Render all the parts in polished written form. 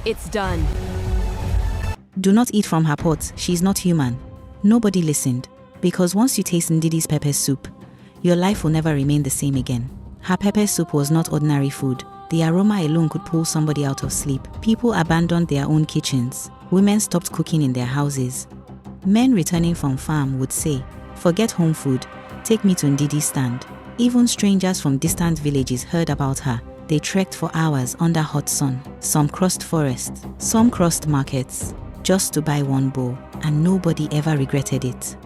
It's done. Do not eat from her pot, she's not human. Nobody listened, because once you taste Ndidi's pepper soup, your life will never remain the same again. Her pepper soup was not ordinary food. The aroma alone could pull somebody out of sleep. People abandoned their own kitchens. Women stopped cooking in their houses. Men returning from farm would say, "Forget home food, take me to Ndidi's stand." Even strangers from distant villages heard about her. They trekked for hours under hot sun. Some crossed forests, some crossed markets, just to buy one bowl, and nobody ever regretted it.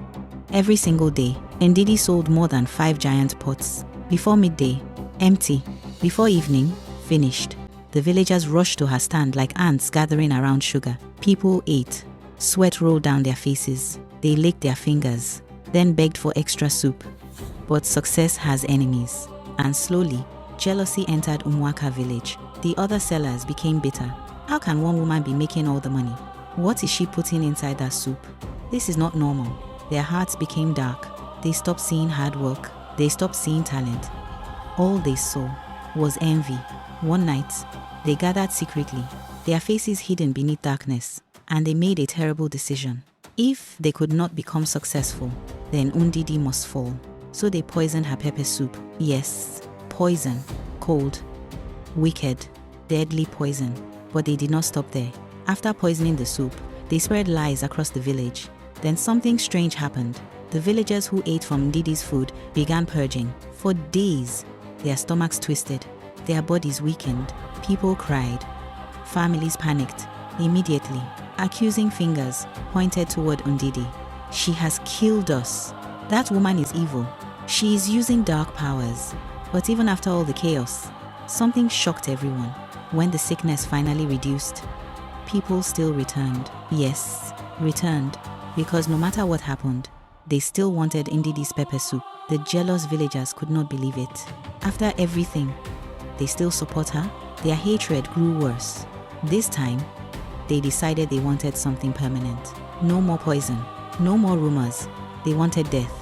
Every single day, Ndidi sold more than 5 giant pots. Before midday, empty. Before evening, finished. The villagers rushed to her stand like ants gathering around sugar. People ate. Sweat rolled down their faces. They licked their fingers, then begged for extra soup. But success has enemies. And slowly, jealousy entered umuata village. The other sellers became bitter. How can one woman be making all the money? What is she putting inside that soup? This is not normal. Their hearts became dark. They stopped seeing hard work. They stopped seeing talent. All they saw was envy. One night, they gathered secretly, their faces hidden beneath darkness, and they made a terrible decision. If they could not become successful, then Ndidi must fall. So they poisoned her pepper soup. Yes, poison. Cold. Wicked. Deadly poison. But they did not stop there. After poisoning the soup, they spread lies across the village. Then something strange happened. The villagers who ate from Ndidi's food began purging. For days, their stomachs twisted. Their bodies weakened. People cried. Families panicked. Immediately, accusing fingers pointed toward Ndidi. She has killed us. That woman is evil. She is using dark powers. But even after all the chaos, something shocked everyone. When the sickness finally reduced, people still returned. Yes, returned. Because no matter what happened, they still wanted Ndidi's pepper soup. The jealous villagers could not believe it. After everything, they still support her. Their hatred grew worse. This time, they decided they wanted something permanent. No more poison, no more rumors. They wanted death,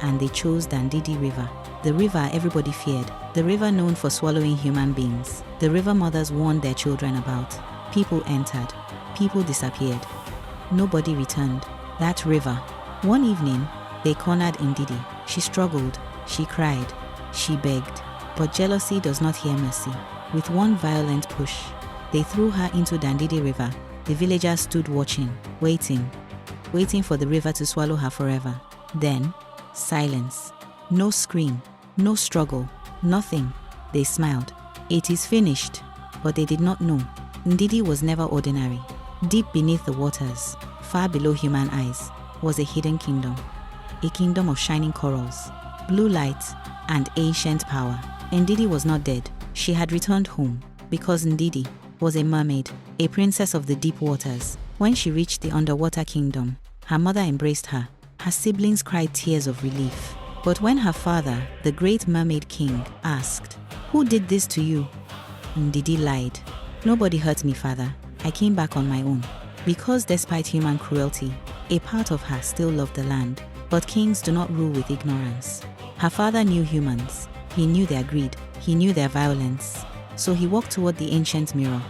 and they chose the Ndidi River. The river everybody feared. The river known for swallowing human beings. The river mothers warned their children about. People entered. People disappeared. Nobody returned. That river. One evening, they cornered Ndidi. She struggled. She cried. She begged. But jealousy does not hear mercy. With one violent push, they threw her into the Ndidi River. The villagers stood watching, waiting for the river to swallow her forever. Then, silence. No scream, no struggle, nothing. They smiled. It is finished. But they did not know. Ndidi was never ordinary. Deep beneath the waters, far below human eyes, was a hidden kingdom. A kingdom of shining corals, blue light, and ancient power. Ndidi was not dead. She had returned home, because Ndidi was a mermaid, a princess of the deep waters. When she reached the underwater kingdom, her mother embraced her. Her siblings cried tears of relief. But when her father, the great mermaid king, asked, "Who did this to you?" Ndidi lied. "Nobody hurt me, father. I came back on my own." Because despite human cruelty, a part of her still loved the land. But kings do not rule with ignorance. Her father knew humans. He knew their greed. He knew their violence. So he walked toward the ancient mirror,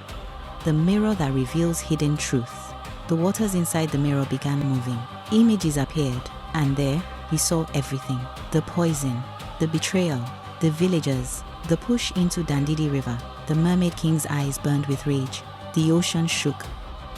the mirror that reveals hidden truth. The waters inside the mirror began moving. Images appeared, and there he saw everything. The poison, the betrayal, the villagers, the push into the Ndidi River. The mermaid king's eyes burned with rage. The ocean shook.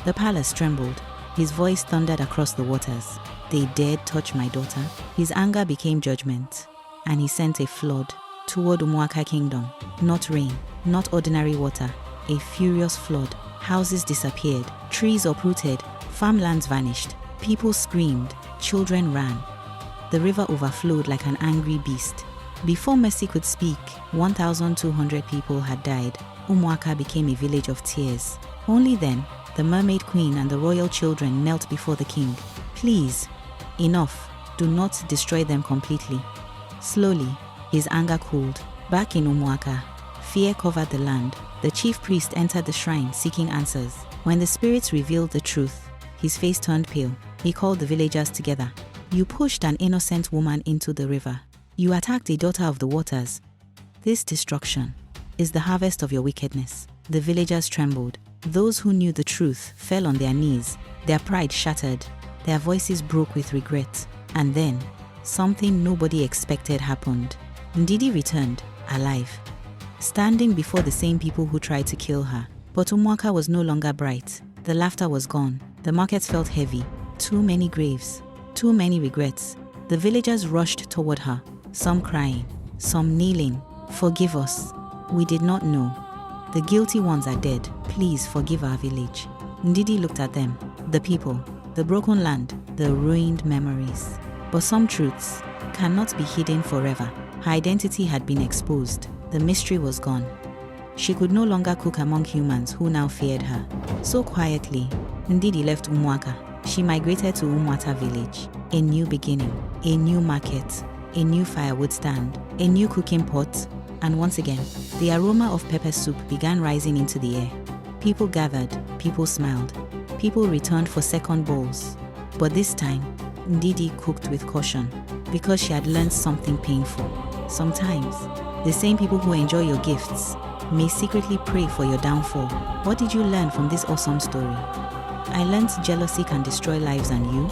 The palace trembled. His voice thundered across the waters. "They dared touch my daughter." His anger became judgment, and he sent a flood toward umuata kingdom. Not rain, not ordinary water, a furious flood. Houses disappeared, trees uprooted, farmlands vanished. People screamed, children ran. The river overflowed like an angry beast. Before mercy could speak, 1,200 people had died. Umuaka became a village of tears. Only then, the mermaid queen and the royal children knelt before the king. "Please, enough. Do not destroy them completely." Slowly, his anger cooled. Back in Umuaka, fear covered the land. The chief priest entered the shrine seeking answers. When the spirits revealed the truth, his face turned pale. He called the villagers together. "You pushed an innocent woman into the river. You attacked a daughter of the waters. This destruction is the harvest of your wickedness." The villagers trembled. Those who knew the truth fell on their knees, their pride shattered, their voices broke with regret. And then, something nobody expected happened. Ndidi returned, alive, standing before the same people who tried to kill her. But umuata was no longer bright. The laughter was gone. The markets felt heavy. Too many graves. Too many regrets. The villagers rushed toward her, some crying, some kneeling. Forgive us. We did not know. The guilty ones are dead. Please forgive our village. Ndidi looked at them, the people, the broken land, the ruined memories. But some truths cannot be hidden forever. Her identity had been exposed. The mystery was gone. She could no longer cook among humans who now feared her. So quietly, Ndidi left umuata. She migrated to umuata village. A new beginning, a new market, a new firewood stand, a new cooking pot, and once again, the aroma of pepper soup began rising into the air. People gathered, people smiled, people returned for second bowls. But this time, Ndidi cooked with caution, because she had learned something painful. Sometimes, the same people who enjoy your gifts may secretly pray for your downfall. What did you learn from this awesome story? I learned jealousy can destroy lives, and you?